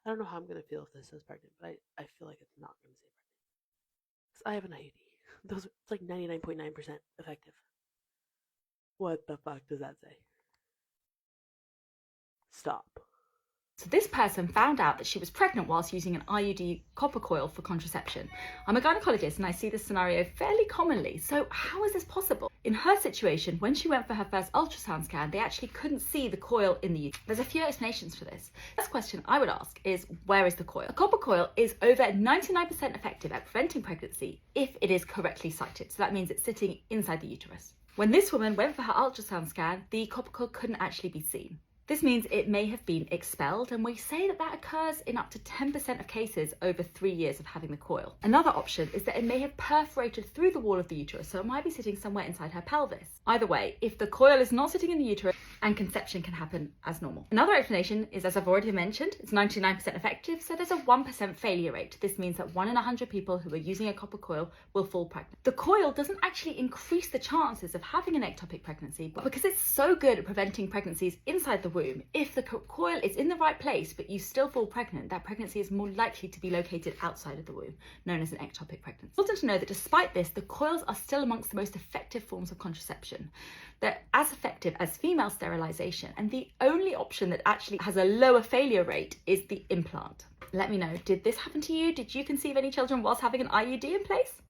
I don't know how I'm gonna feel if this says pregnant, but I feel like it's not gonna say pregnant. 'Cause I have an IUD. It's like 99.9% effective. What the fuck does that say? Stop. So this person found out that she was pregnant whilst using an IUD copper coil for contraception. I'm a gynecologist and I see this scenario fairly commonly. So how is this possible? In her situation, when she went for her first ultrasound scan, they actually couldn't see the coil in the uterus. There's a few explanations for this. The first question I would ask is, where is the coil? A copper coil is over 99% effective at preventing pregnancy if it is correctly sited. So that means it's sitting inside the uterus. When this woman went for her ultrasound scan, the copper coil couldn't actually be seen. This means it may have been expelled, and we say that that occurs in up to 10% of cases over 3 years of having the coil. Another option is that it may have perforated through the wall of the uterus, so it might be sitting somewhere inside her pelvis. Either way, if the coil is not sitting in the uterus, and conception can happen as normal. Another explanation is, as I've already mentioned, it's 99% effective, so there's a 1% failure rate. This means that 1 in 100 people who are using a copper coil will fall pregnant. The coil doesn't actually increase the chances of having an ectopic pregnancy, but because it's so good at preventing pregnancies inside the womb, if the coil is in the right place but you still fall pregnant, that pregnancy is more likely to be located outside of the womb, known as an ectopic pregnancy. It's important to know that despite this, the coils are still amongst the most effective forms of contraception. They're as effective as female sterilization, and the only option that actually has a lower failure rate is the implant. Let me know, did this happen to you? Did you conceive any children whilst having an IUD in place?